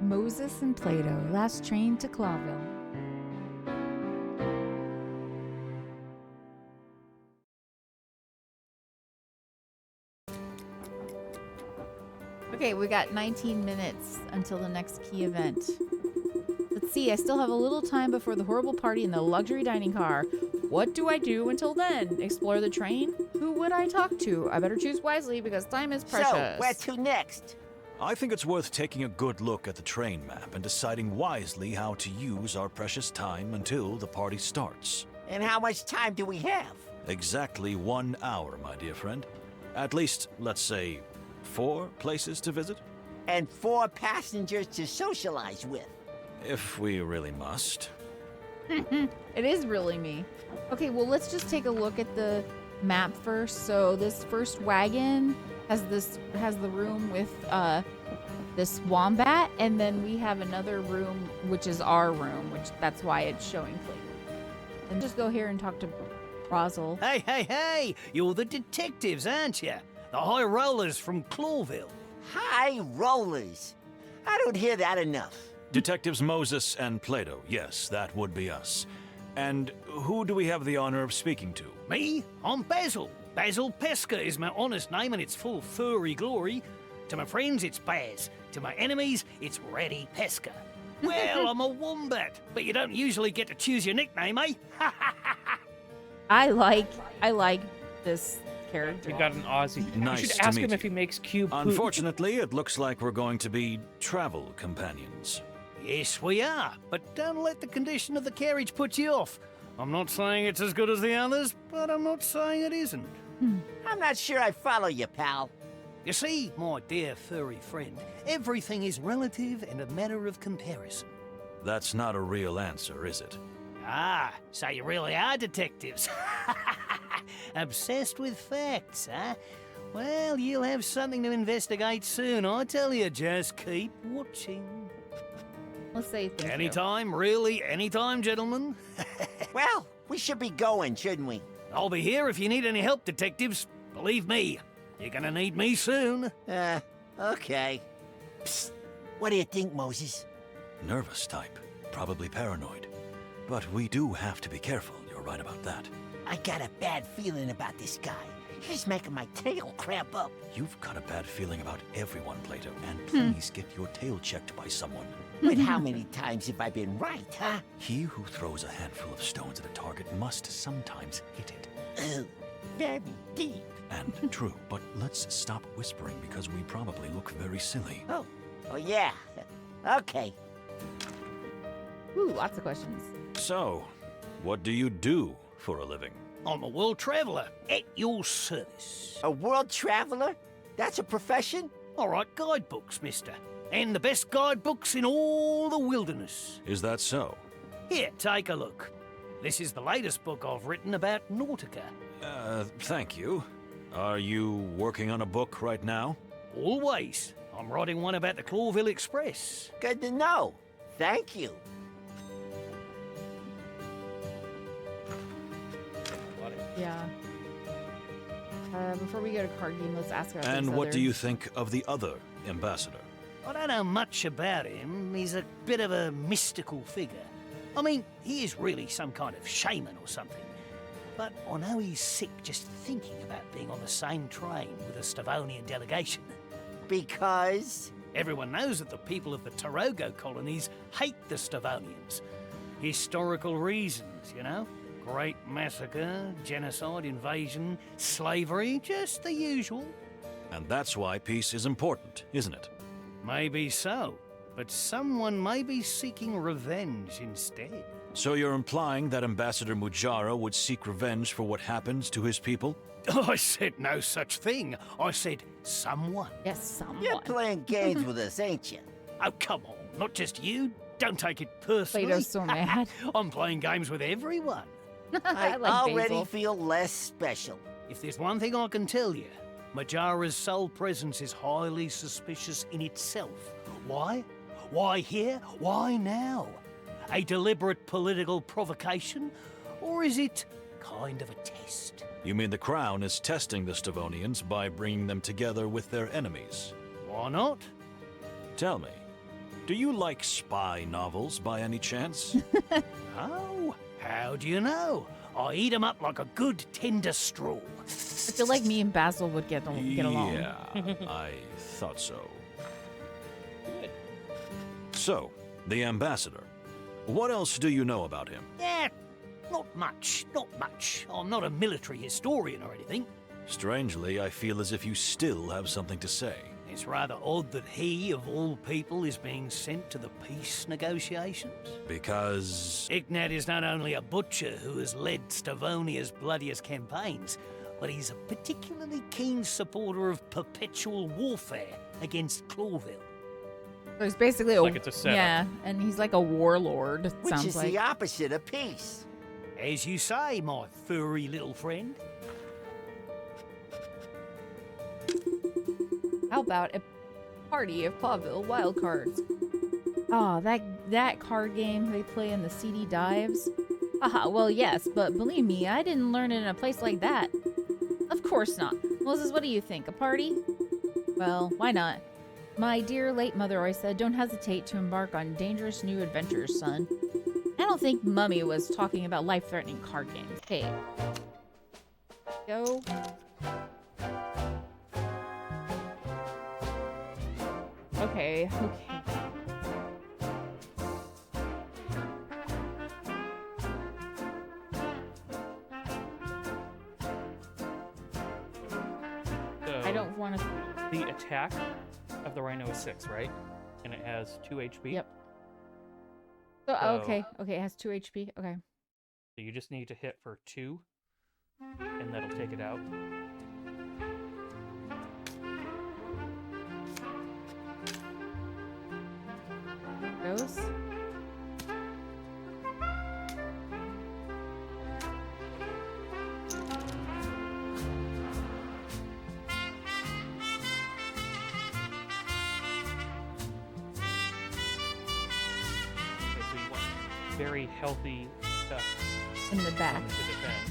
Moses and Plato, last train to Clawville. Okay, we got 19 minutes until the next key event. Let's see, I still have a little time before the horrible party in the luxury dining car. What do I do until then? Explore the train? Who would I talk to? I better choose wisely because time is precious. So, where to next? I think it's worth taking a good look at the train map and deciding wisely how to use our precious time until the party starts. And how much time do we have? Exactly 1 hour, my dear friend. At least, let's say, 4 places to visit? And 4 passengers to socialize with. If we really must. It is really me. Okay, well, let's just take a look at the map first. So this first wagon has the room with this wombat, and then we have another room which is our room, which that's why it's showing flavor. And just go here and talk to Rosal. Hey! You're the detectives, aren't you? The high rollers from Clawville. High rollers. I don't hear that enough. Detectives Moses and Plato, yes, that would be us. And who do we have the honor of speaking to? Me? I'm Basil. Basil Pesca is my honest name and it's full of furry glory. To my friends, it's Baz. To my enemies, it's Reddy Pesca. Well, I'm a wombat, but you don't usually get to choose your nickname, eh? I like this character. We got an Aussie. Nice you should to ask meet him if you. he makes cube poop. Unfortunately, it looks like we're going to be travel companions. Yes, we are, but don't let the condition of the carriage put you off. I'm not saying it's as good as the others, but I'm not saying it isn't. I'm not sure I follow you, pal. You see, my dear furry friend, everything is relative and a matter of comparison. That's not a real answer, is it? Ah, so you really are detectives. Obsessed with facts, huh? Well, you'll have something to investigate soon, I tell you. Just keep watching. Let's say thank you. Anytime, really, anytime, gentlemen. Well, we should be going, shouldn't we? I'll be here if you need any help, detectives. Believe me, you're gonna need me soon. Okay. Psst. What do you think, Moses? Nervous type, probably paranoid. But we do have to be careful, you're right about that. I got a bad feeling about this guy. He's making my tail cramp up. You've got a bad feeling about everyone, Plato, and please get your tail checked by someone. But how many times have I been right, huh? He who throws a handful of stones at a target must sometimes hit it. Ugh, very deep. And true, but let's stop whispering because we probably look very silly. Oh yeah. Okay. Ooh, lots of questions. So, what do you do for a living? I'm a world traveller, at your service. A world traveler? That's a profession? All right, guidebooks, mister. And the best guidebooks in all the wilderness. Is that so? Here, take a look. This is the latest book I've written about Nautica. Thank you. Are you working on a book right now? Always. I'm writing one about the Clawville Express. Good to know. Thank you. Yeah. Before we go to card game, let's ask about And this what other- do you think of the other ambassador? I don't know much about him. He's a bit of a mystical figure. I mean, he is really some kind of shaman or something. But I know he's sick just thinking about being on the same train with a Stavonian delegation. Because? Everyone knows that the people of the Tarogo colonies hate the Stavonians. Historical reasons, you know? Great massacre, genocide, invasion, slavery, just the usual. And that's why peace is important, isn't it? Maybe so, but someone may be seeking revenge instead. So you're implying that Ambassador Mujara would seek revenge for what happens to his people? I said no such thing. I said someone. Yes, someone. You're playing games with us, ain't you? Oh, come on, not just you. Don't take it personally. Plato's so mad. I'm playing games with everyone. I like already Basil. feel less special. If there's one thing I can tell you, Majara's sole presence is highly suspicious in itself. Why? Why here? Why now? A deliberate political provocation? Or is it kind of a test? You mean the Crown is testing the Stavonians by bringing them together with their enemies? Why not? Tell me, Do you like spy novels by any chance? Oh, how do you know? I eat 'em up like a good tender straw. I feel like me and Basil would get along. Yeah, I thought so. Good. So, the ambassador. What else do you know about him? Yeah, not much, not much. I'm not a military historian or anything. Strangely, I feel as if you still have something to say. It's rather odd that he, of all people, is being sent to the peace negotiations. Because... Ignat is not only a butcher who has led Stavonia's bloodiest campaigns, but he's a particularly keen supporter of perpetual warfare against Clawville. So he's basically Like it's a setup. Yeah, and he's like a warlord, it Which sounds is like. the opposite of peace. As you say, my furry little friend. How about a party of Clawville wild cards? Oh, that card game they play in the CD dives? Haha, well, yes, but believe me, I didn't learn it in a place like that. Of course not. Moses, what do you think? A party? Well, why not? My dear late mother always said, don't hesitate to embark on dangerous new adventures, son. I don't think Mummy was talking about life-threatening card games. Hey. Go. Okay. So I don't want to... the attack of the rhino is 6, right? And it has 2 HP. Yep. So, So- okay, it has 2 HP. Okay. So you just need to hit for 2, and that'll take it out. Goes. Okay, so you want very healthy stuff In the back. to defend.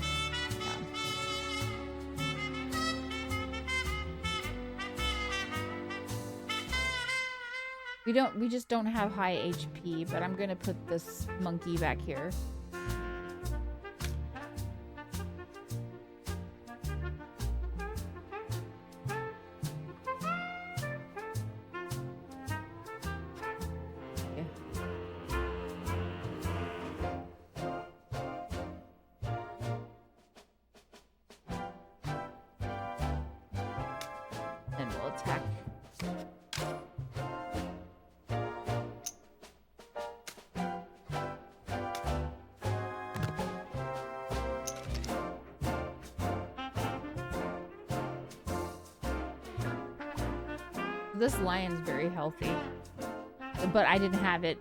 We just don't have high HP, but I'm gonna put this monkey back here. Yeah. And we'll attack. This lion's very healthy, but I didn't have it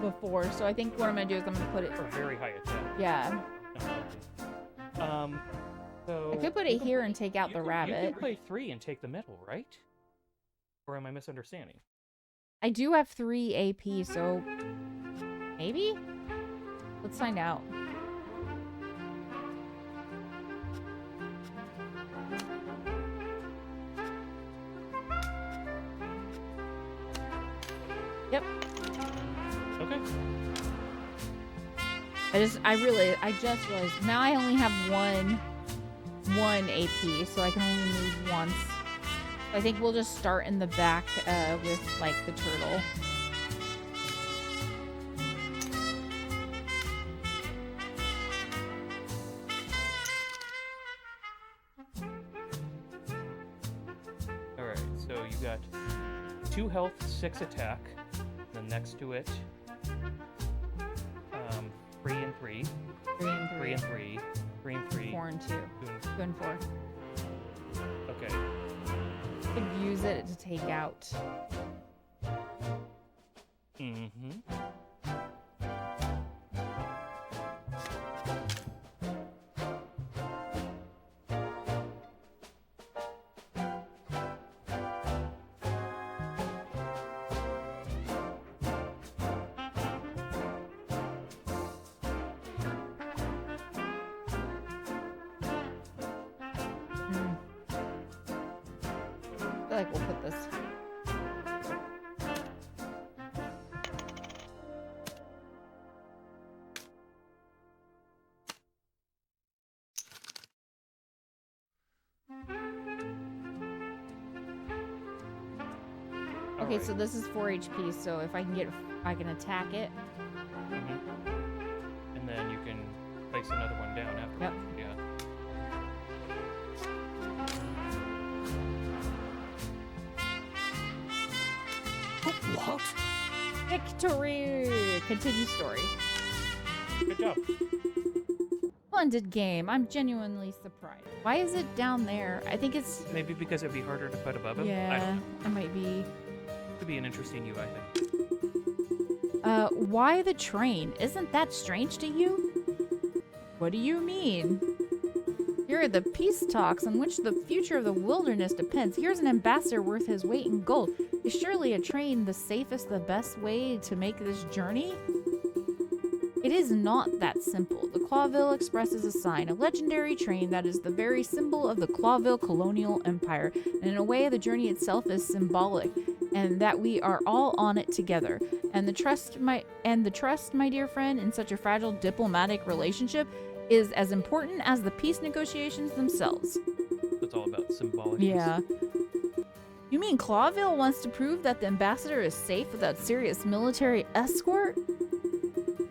before, so I think what I'm gonna do is I'm gonna put it. For a very high attack. Yeah, So I could put it here and take out the You rabbit. can play 3 and take the middle, right? Or am I misunderstanding? I do have 3 AP, so maybe. Let's find out. Yep. Okay. I just realized now I only have one AP, so I can only move once. I think we'll just start in the back with like the turtle. All right. So you got 2 health, 6 attack. Then next to it, 3 and 3, 3 and 3. 3 and 3, 3 and 3. 4 and 2. 2 and 2 and 4. Okay. Could use it to take out. Mm-hmm. I feel like we'll put this. Okay, Alright. so this is 4 HP, so if I can attack it. Mhm. And then you can place another one down after. Yep. Yeah. What? Victory! Continue story. Good job. Splendid game. I'm genuinely surprised. Why is it down there? I think it's... Maybe because it'd be harder to put above him. I Yeah, don't know. it might be... Could be an interesting UI thing. Why the train? Isn't that strange to you? What do you mean? Here are the peace talks on which the future of the wilderness depends. Here's an ambassador worth his weight in gold. Is surely a train the safest, the best way to make this journey? It is not that simple. The Clawville Express is a sign, a legendary train that is the very symbol of the Clawville colonial empire. And in a way, the journey itself is symbolic, and that we are all on it together. And the trust, my dear friend, in such a fragile diplomatic relationship is as important as the peace negotiations themselves. It's all about symbolic. Yeah. You mean Clawville wants to prove that the ambassador is safe without serious military escort?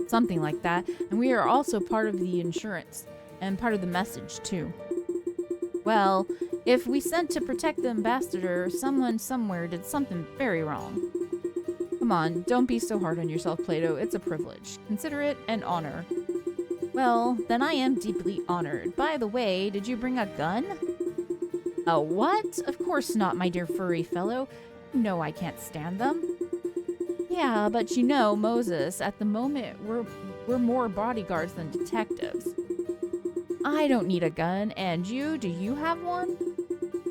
Something like that. And we are also part of the insurance and part of the message too. Well, if we sent to protect the ambassador, someone somewhere did something very wrong. Come on, don't be so hard on yourself, Plato. It's a privilege. Consider it an honor. Well, then I am deeply honored. By the way, did you bring a gun? A what? Of course not, my dear furry fellow. No, I can't stand them. Yeah, but you know, Moses, at the moment, we're more bodyguards than detectives. I don't need a gun, and you? Do you have one?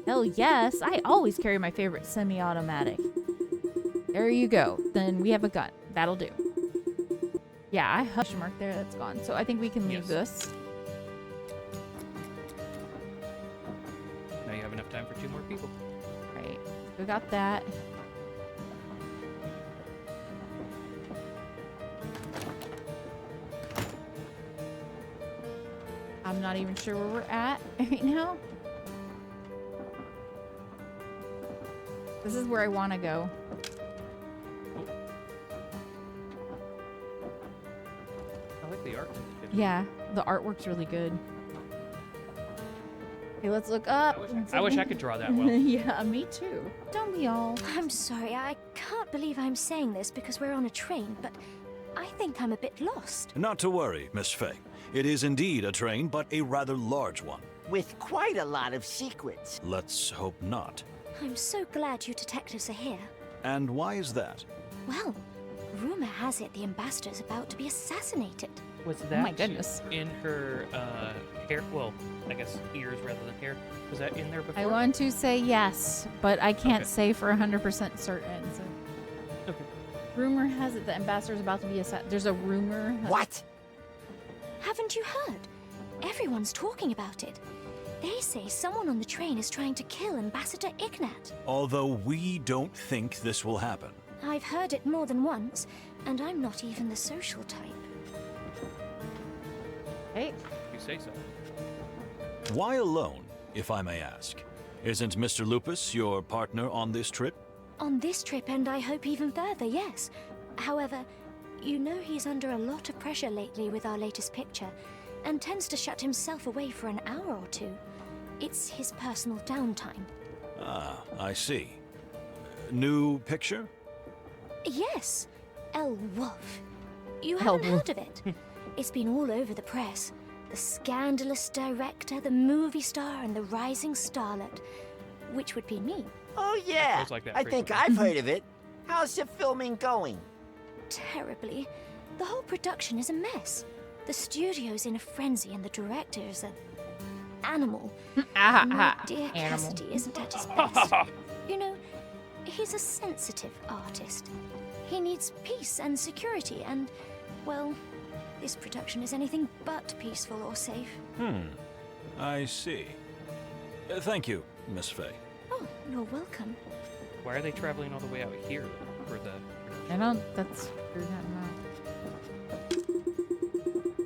Hell yes, I always carry my favorite semi-automatic. There you go. Then we have a gun. That'll do. Yeah, I hush mark there. That's gone. So I think we can leave this. Now you have enough time for 2 more people. Right. We got that. I'm not even sure where we're at right now. This is where I want to go. I like the art. Yeah, the artwork's really good. Okay, let's look up. I wish I could draw that well. Yeah, me too. Don't we all? I'm sorry, I can't believe I'm saying this because we're on a train, but I think I'm a bit lost. Not to worry, Miss Fay. It is indeed a train, but a rather large one. With quite a lot of secrets. Let's hope not. I'm so glad you detectives are here. And why is that? Well, rumor has it the ambassador's about to be assassinated. Was Oh that my goodness. in her hair? Well, I guess ears rather than hair. Was that in there before? I want to say yes, but I can't Okay. say for 100% certain. So. Okay. Rumor has it the ambassador's about to be assassinated. There's a rumor. What? Haven't you heard? Everyone's talking about it. They say someone on the train is trying to kill Ambassador Ignat. Although we don't think this will happen. I've heard it more than once, and I'm not even the social type. Hey, You say so. Why alone, if I may ask? Isn't Mr. Lupus your partner on this trip? On this trip, and I hope even further, yes. However, you know he's under a lot of pressure lately with our latest picture, and tends to shut himself away for an hour or two. It's his personal downtime. Ah, I see. New picture? Yes, El Wolf. You El haven't Wolf. heard of it? It's been all over the press. The scandalous director, the movie star, and the rising starlet. Which would be me. Oh, yeah. Goes like that I think frequently. I've heard of it. How's the filming going? Terribly. The whole production is a mess. The studio's in a frenzy and the director's an animal. My dear animal. Cassidy isn't at his best. You know, he's a sensitive artist. He needs peace and security and, well, this production is anything but peaceful or safe. I see. Thank you, Miss Fay. Oh, you're welcome. Why are they traveling all the way out here though, for the? I don't. That's weird. I don't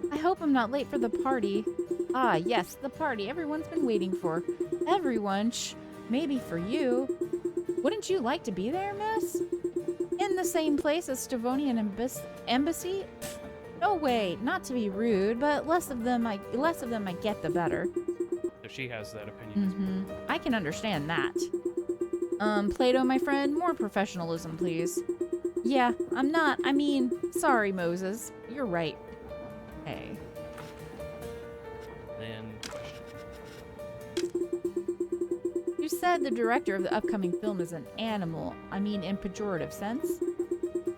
know. I hope I'm not late for the party. Ah, yes, the party everyone's been waiting for. Everyone, maybe for you. Wouldn't you like to be there, miss? In the same place as Stavonian embassy? No way, not to be rude, but less of them I get, the better. So she has that opinion. Mm-hmm. I can understand that. Plato, my friend, more professionalism, please. Yeah, sorry, Moses. You're right. Hey. Then question. You said the director of the upcoming film is an animal. In pejorative sense?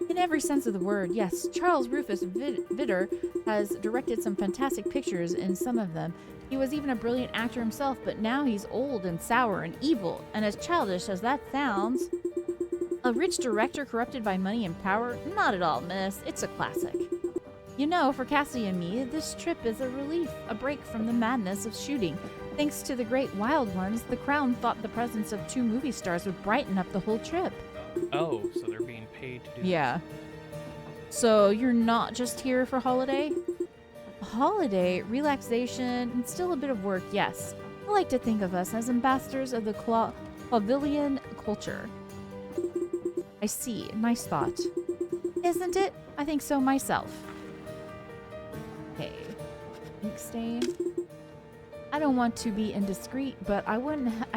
In every sense of the word, yes. Charles Rufus Vidor has directed some fantastic pictures in some of them. He was even a brilliant actor himself, but now he's old and sour and evil, and as childish as that sounds. A rich director corrupted by money and power? Not at all, miss. It's a classic. You know, for Cassie and me, this trip is a relief, a break from the madness of shooting. Thanks to the great wild ones, the Crown thought the presence of 2 movie stars would brighten up the whole trip. Oh, so they're being paid to do Yeah. So you're not just here for holiday? Holiday, relaxation, and still a bit of work, yes. I like to think of us as ambassadors of the Clawvillian culture. I see. Nice thought. Isn't it? I think so myself. Okay. Ink stain. I don't want to be indiscreet, but I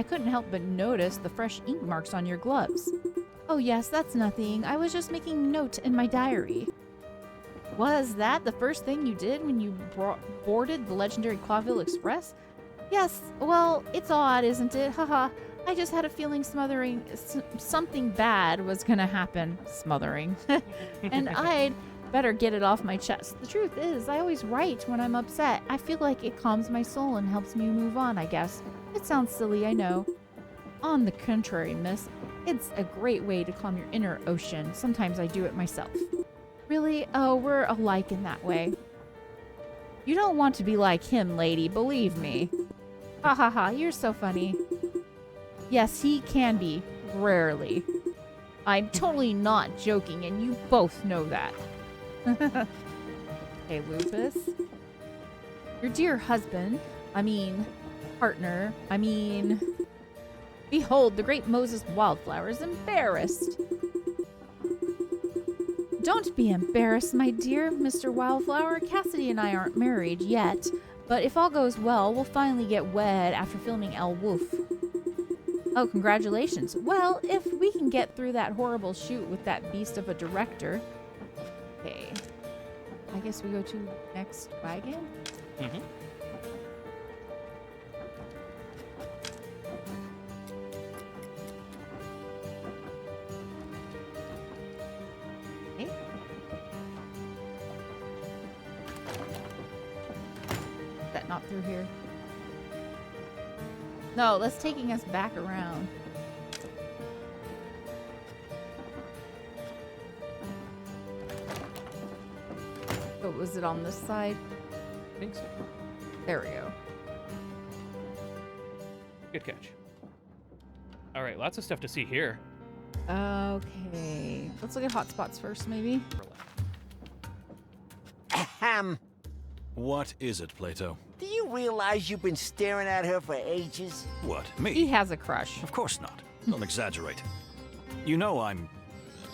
couldn't help but notice the fresh ink marks on your gloves. Oh yes, that's nothing. I was just making note in my diary. Was that the first thing you did when you boarded the legendary Clawville Express? Yes, well, it's odd, isn't it? Haha. I just had a feeling something bad was gonna happen. Smothering. And I'd better get it off my chest. The truth is, I always write when I'm upset. I feel like it calms my soul and helps me move on, I guess. It sounds silly, I know. On the contrary, miss, it's a great way to calm your inner ocean. Sometimes I do it myself. Really? Oh, we're alike in that way. You don't want to be like him, lady, believe me. Ha ha ha, you're so funny. Yes, he can be. Rarely. I'm totally not joking, and you both know that. Hey, Lupus. Your dear husband, partner, behold, the great Moses Wildflower is embarrassed. Don't be embarrassed, my dear Mr. Wildflower. Cassidy and I aren't married yet, but if all goes well, we'll finally get wed after filming El Wolf. Oh, congratulations. Well, if we can get through that horrible shoot with that beast of a director. Okay. I guess we go to next wagon? Mm-hmm. Okay. Is that not through here? No, that's taking us back around. Oh, was it on this side? I think so. There we go. Good catch. All right, lots of stuff to see here. Okay. Let's look at hotspots first, maybe. Ahem. What is it, Plato? Do you realize you've been staring at her for ages? What, He me? has a crush. Of course not. Don't exaggerate. You know I'm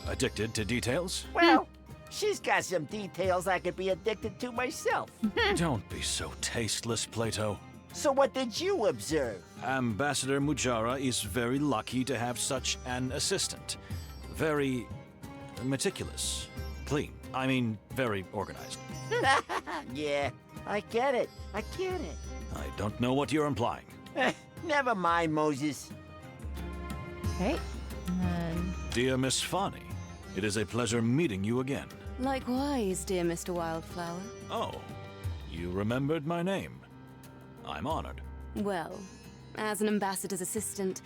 addicted to details. Well, she's got some details I could be addicted to myself. Don't be so tasteless, Plato. So what did you observe? Ambassador Mujara is very lucky to have such an assistant. Very meticulous. Clean. Very organized. Yeah, I get it. I get it. I don't know what you're implying. Never mind, Moses. Okay. And then... Dear Miss Fani, it is a pleasure meeting you again. Likewise, dear Mr. Wildflower. Oh, you remembered my name. I'm honored. Well, as an ambassador's assistant,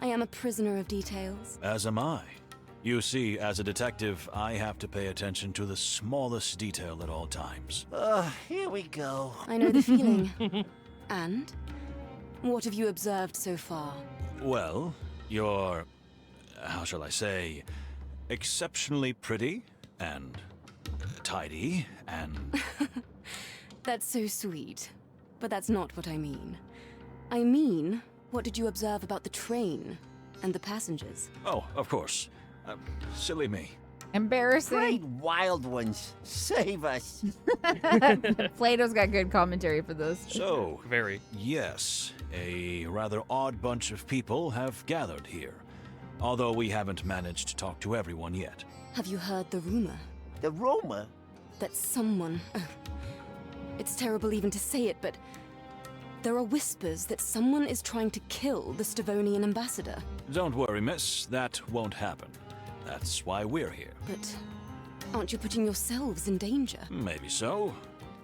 I am a prisoner of details. As am I. You see, as a detective, I have to pay attention to the smallest detail at all times. Here we go. I know the feeling. And? What have you observed so far? Well, you're, how shall I say, exceptionally pretty and tidy and... That's so sweet. But that's not what I mean. I mean, what did you observe about the train? And the passengers. Oh, of course. Silly me. Embarrassing. Great wild ones, save us. Plato's got good commentary for those. So, Very. yes, a rather odd bunch of people have gathered here. Although we haven't managed to talk to everyone yet. Have you heard the rumor? The Roma? That someone... Oh, it's terrible even to say it, but... There are whispers that someone is trying to kill the Stavonian ambassador. Don't worry, miss. That won't happen. That's why we're here. But aren't you putting yourselves in danger? Maybe so,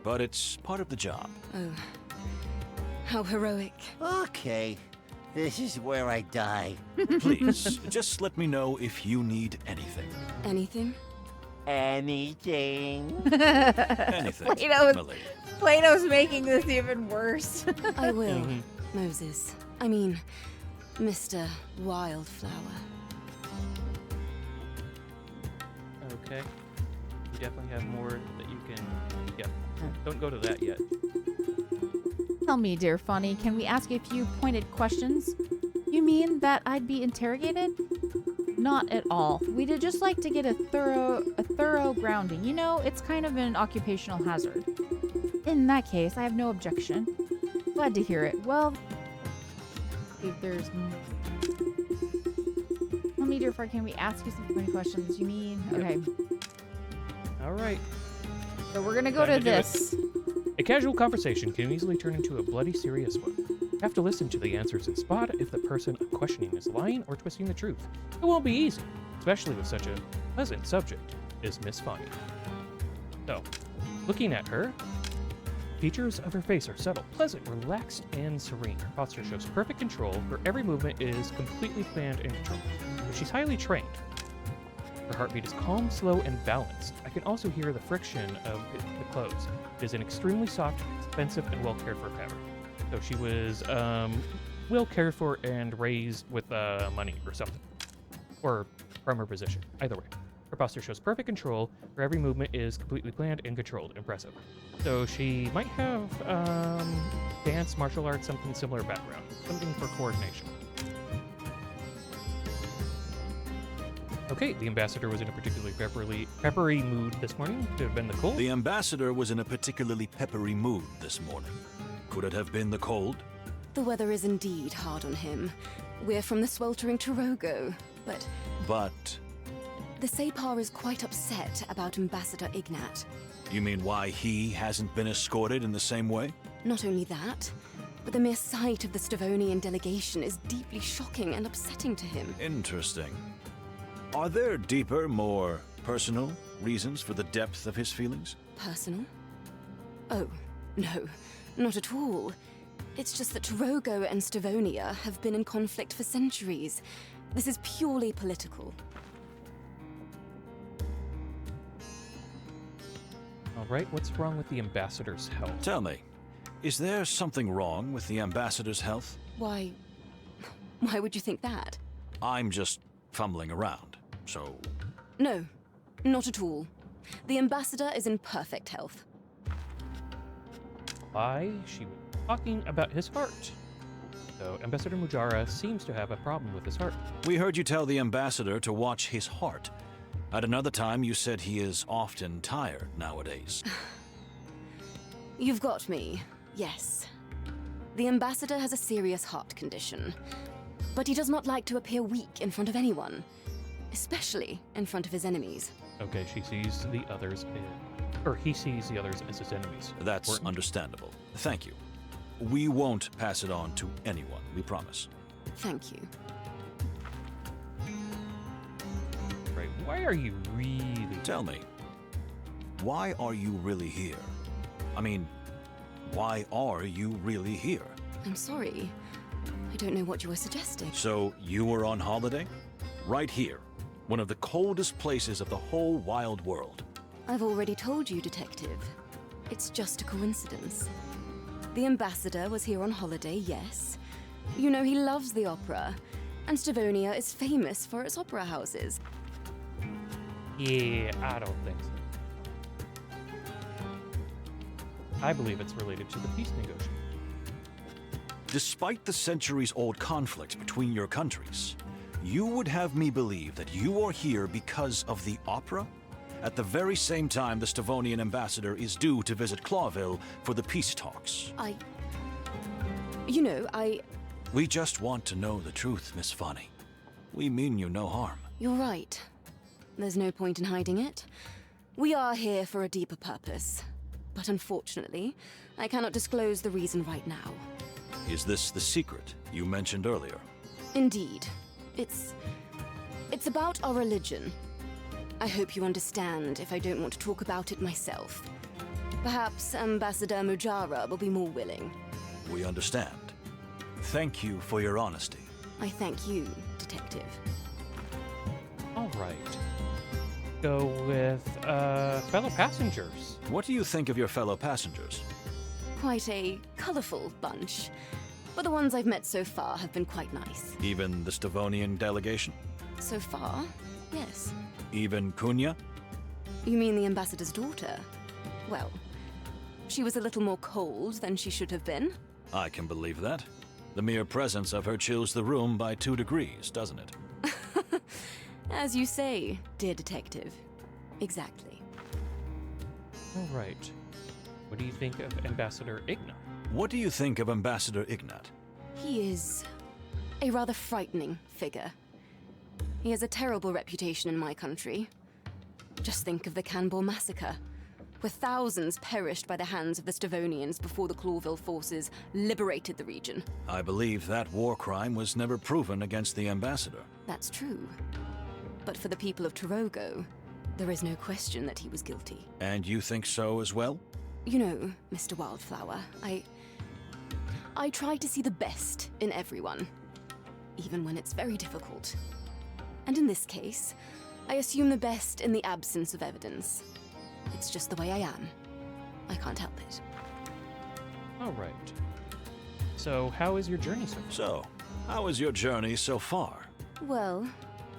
but it's part of the job. Oh, how heroic. Okay, this is where I die. Please, just let me know if you need anything. Anything? Anything? Anything, Plato's- my lady. Plato's making this even worse. I will, Moses. I mean, Mr. Wildflower. Okay. You definitely have more that you can. Yeah. Don't go to that yet. Tell me, dear Funny, can we ask a few pointed questions? You mean that I'd be interrogated? Not at all. We'd just like to get a thorough grounding. You know, it's kind of an occupational hazard. In that case, I have no objection. Glad to hear it. Well, if there's... Tell me, dear friend, can we ask you some pointed questions? You mean... Okay. All right. So we're gonna go Time to to do it. this. A casual conversation can easily turn into a bloody serious one. You have to listen to the answers and spot if the person I'm questioning is lying or twisting the truth. It won't be easy, especially with such a pleasant subject as Miss Funny. So, looking at her, features of her face are subtle, pleasant, relaxed, and serene. Her posture shows perfect control. Her every movement is completely planned and controlled. She's highly trained. Her heartbeat is calm, slow, and balanced. I can also hear the friction of the clothes. It is an extremely soft, expensive, and well-cared for fabric. So she was well cared for and raised with money or something. Or from her position. Either way. Her posture shows perfect control. Her every movement is completely planned and controlled. Impressive. So she might have dance, martial arts, something similar background. Something for coordination. Okay, the ambassador was in a particularly peppery mood this morning. Could have been the cold. The ambassador was in a particularly peppery mood this morning. Could it have been the cold? The weather is indeed hard on him. We're from the sweltering Torogo, but But the Separ is quite upset about Ambassador Ignat. you mean why he hasn't been escorted in the same way? Not only that, but the mere sight of the Stavonian delegation is deeply shocking and upsetting to him. Interesting. Are there deeper, more personal reasons for the depth of his feelings? Personal? Oh, no, not at all. It's just that Torogo and Stavonia have been in conflict for centuries. This is purely political. All right, what's wrong with the ambassador's health? Tell me, is there something wrong with the ambassador's health? Why would you think that? I'm just fumbling around, so... No, not at all. The ambassador is in perfect health. Why? She was talking about his heart. So Ambassador Mujara seems to have a problem with his heart. We heard you tell the ambassador to watch his heart. At another time, you said he is often tired nowadays. You've got me, yes. The ambassador has a serious heart condition, but he does not like to appear weak in front of anyone, especially in front of his enemies. Okay, she sees the others, he sees the others as his enemies. That's Important. understandable. Thank you. We won't pass it on to anyone, we promise. Thank you. Right, why are you really... Tell me, why are you really here? I mean, why are you really here? I'm sorry. I don't know what you were suggesting. So, you were on holiday? Right here, one of the coldest places of the whole wild world. I've already told you, Detective. It's just a coincidence. The ambassador was here on holiday, yes. You know he loves the opera, and Stavonia is famous for its opera houses. Yeah, I don't think so. I believe it's related to the peace negotiation. Despite the centuries-old conflict between your countries, You would have me believe that you are here because of the opera? At the very same time the Stavonian ambassador is due to visit Clawville for the peace talks. You know, We just want to know the truth, Miss Fanny. We mean you no harm. You're right. There's no point in hiding it. We are here for a deeper purpose. But unfortunately, I cannot disclose the reason right now. Is this the secret you mentioned earlier? Indeed. It's about our religion. I hope you understand if I don't want to talk about it myself. Perhaps Ambassador Mujara will be more willing. We understand. Thank you for your honesty. I thank you, Detective. All right. Go with fellow passengers. What do you think of your fellow passengers? Quite a colorful bunch. But the ones I've met so far have been quite nice. Even the Stavonian delegation? So far, yes. Even Kunya? You mean the ambassador's daughter? Well, she was a little more cold than she should have been. I can believe that. The mere presence of her chills the room by 2 degrees, doesn't it? As you say, dear detective. Exactly. All right. What do you think of Ambassador Ignat? What do you think of Ambassador Ignat? He is a rather frightening figure. He has a terrible reputation in my country. Just think of the Canbor massacre, where thousands perished by the hands of the Stavonians before the Clawville forces liberated the region. I believe that war crime was never proven against the ambassador. That's true. But for the people of Torogo, there is no question that he was guilty. And you think so as well? You know, Mr. Wildflower, I try to see the best in everyone, even when it's very difficult. And in this case, I assume the best in the absence of evidence. It's just the way I am. I can't help it. All right. So, how is your journey so far? So, how is your journey so far? Well,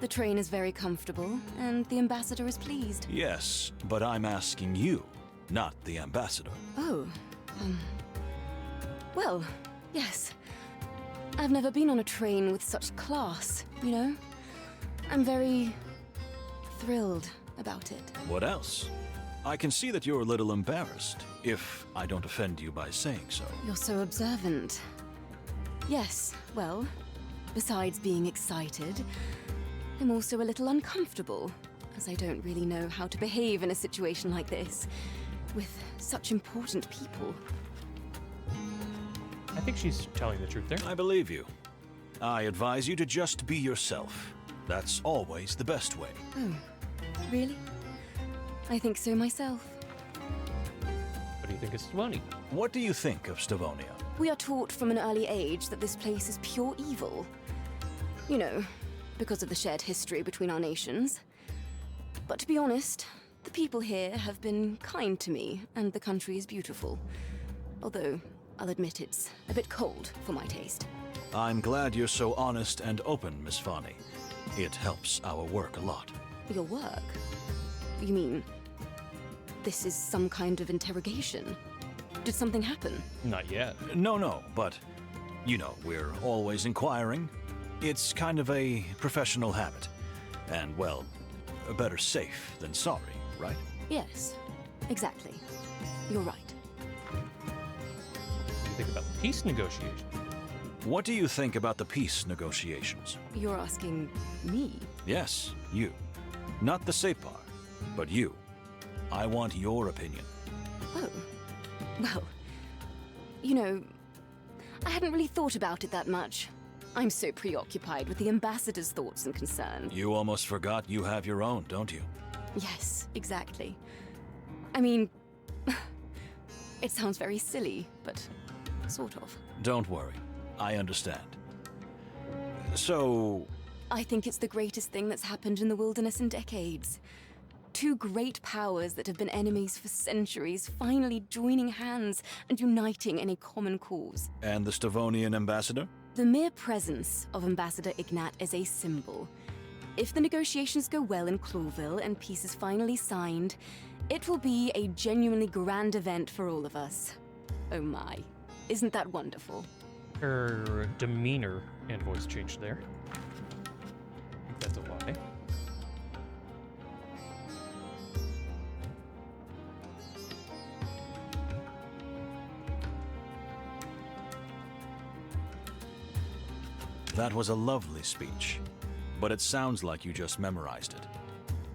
the train is very comfortable, and the ambassador is pleased. Yes, but I'm asking you, not the ambassador. Oh, well, yes. I've never been on a train with such class, you know? I'm very thrilled about it. What else? I can see that you're a little embarrassed, if I don't offend you by saying so. You're so observant. Yes, well, besides being excited, I'm also a little uncomfortable, as I don't really know how to behave in a situation like this, with such important people. I think she's telling the truth there. I believe you. I advise you to just be yourself. That's always the best way. Oh, really? I think so myself. What do you think of Stavonia? What do you think of Stavonia? We are taught from an early age that this place is pure evil. You know, because of the shared history between our nations. But to be honest, the people here have been kind to me, and the country is beautiful. Although, I'll admit it's a bit cold for my taste. I'm glad you're so honest and open, Miss Fanny. It helps our work a lot. Your work? You mean, this is some kind of interrogation? Did something happen? Not yet. No, but, you know, we're always inquiring. It's kind of a professional habit. And, well, better safe than sorry, right? Yes, exactly. You're right. What do you think about the peace negotiations? What do you think about the peace negotiations? You're asking me? Yes, you. Not the Separ, but you. I want your opinion. Oh. Well, you know, I hadn't really thought about it that much. I'm so preoccupied with the ambassador's thoughts and concerns. You almost forgot you have your own, don't you? Yes, exactly. I mean, it sounds very silly, but sort of. Don't worry. I understand. So, I think it's the greatest thing that's happened in the wilderness in decades. Two great powers that have been enemies for centuries finally joining hands and uniting in a common cause. and the Stavonian ambassador? The mere presence of Ambassador Ignat is a symbol. If the negotiations go well in Clawville and peace is finally signed, it will be a genuinely grand event for all of us. Oh my, isn't that wonderful? Her demeanor and voice changed there. That was a lovely speech, but it sounds like you just memorized it.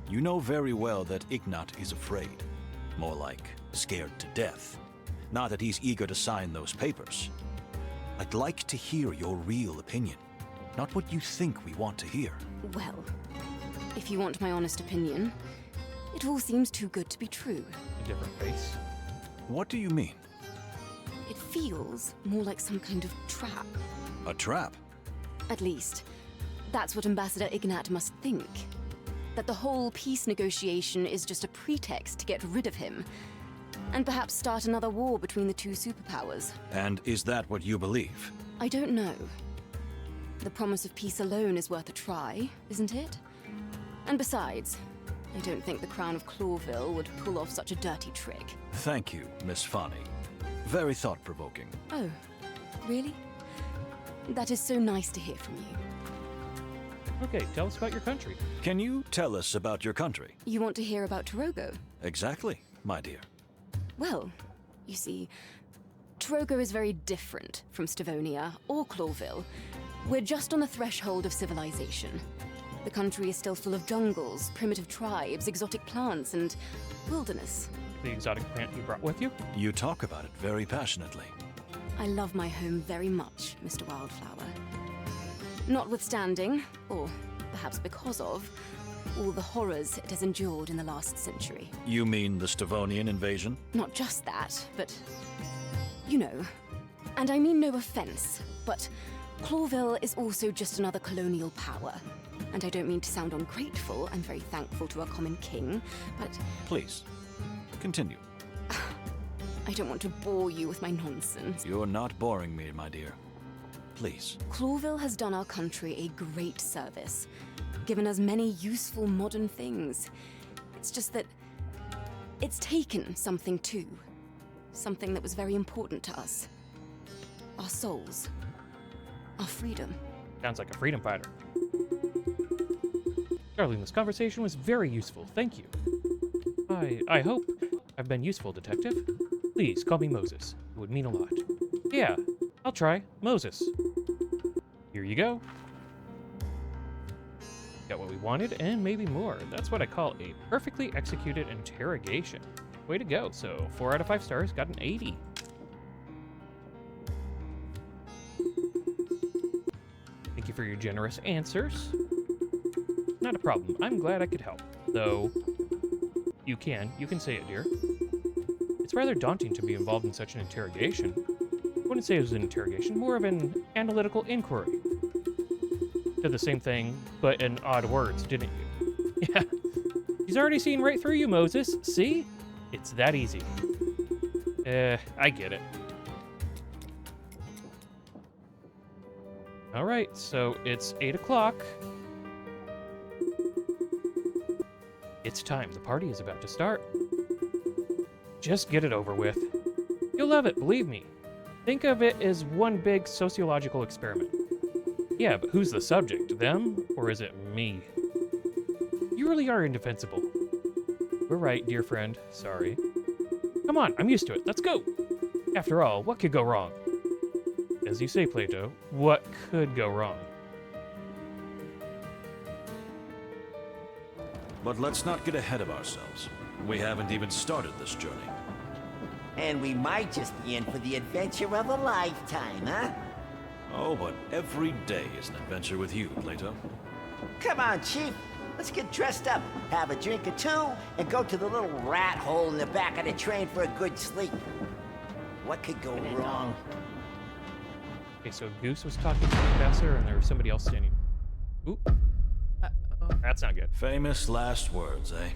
You know very well that Ignat is afraid. More like scared to death. Not that he's eager to sign those papers. I'd like to hear your real opinion, not what you think we want to hear. Well, if you want my honest opinion, it all seems too good to be true. A different face. What do you mean? It feels more like some kind of trap. A trap? At least, that's what Ambassador Ignat must think. That the whole peace negotiation is just a pretext to get rid of him, and perhaps start another war between the two superpowers. And is that what you believe? I don't know. The promise of peace alone is worth a try, isn't it? And besides, I don't think the Crown of Clawville would pull off such a dirty trick. Thank you, Miss Fanny. Very thought-provoking. Oh, really? That is so nice to hear from you. Okay, tell us about your country. Can you tell us about your country? You want to hear about Tarogo? Exactly, my dear. Well, you see, Tarogo is very different from Stavonia or Clawville. We're just on the threshold of civilization. The country is still full of jungles, primitive tribes, exotic plants, and wilderness. The exotic plant you brought with you? You talk about it very passionately. I love my home very much, Mr. Wildflower. Notwithstanding, or perhaps because of, all the horrors it has endured in the last century. You mean the Stavonian invasion? Not just that, but you know. And I mean no offense, but Clawville is also just another colonial power. And I don't mean to sound ungrateful. I'm very thankful to our common king, but Please, continue. I don't want to bore you with my nonsense. You're not boring me, my dear. Please. Clawville has done our country a great service, given us many useful modern things. It's just that it's taken something too. Something that was very important to us. Our souls. Our freedom. Sounds like a freedom fighter. Darling, this conversation was very useful. Thank you. I hope I've been useful, Detective. Please call me Moses. It would mean a lot. Yeah, I'll try. Moses. Here you go. Got what we wanted and maybe more. That's what I call a perfectly executed interrogation. Way to go. So 4 out of 5 stars, got an 80. Thank you for your generous answers. Not a problem. I'm glad I could help. Though, you can say it, dear. It's rather daunting to be involved in such an interrogation. I wouldn't say it was an interrogation, more of an analytical inquiry. Did the same thing, but in odd words, didn't you? Yeah. He's already seen right through you, Moses. See? It's that easy. I get it. Alright, so it's 8 o'clock. It's time. The party is about to start. Just get it over with. You'll love it, believe me. Think of it as one big sociological experiment. Yeah, but who's the subject? Them? Or is it me? You really are indefensible. We're right, dear friend. Sorry. Come on, I'm used to it. Let's go! After all, what could go wrong? As you say, Plato, what could go wrong? But let's not get ahead of ourselves. We haven't even started this journey. And we might just be in for the adventure of a lifetime, huh? Oh, but every day is an adventure with you, Plato. Come on, Chief. Let's get dressed up, have a drink or two, and go to the little rat hole in the back of the train for a good sleep. What could go wrong? Okay, so Goose was talking to the ambassador, and there was somebody else standing. Oop. That's not good. Famous last words, eh?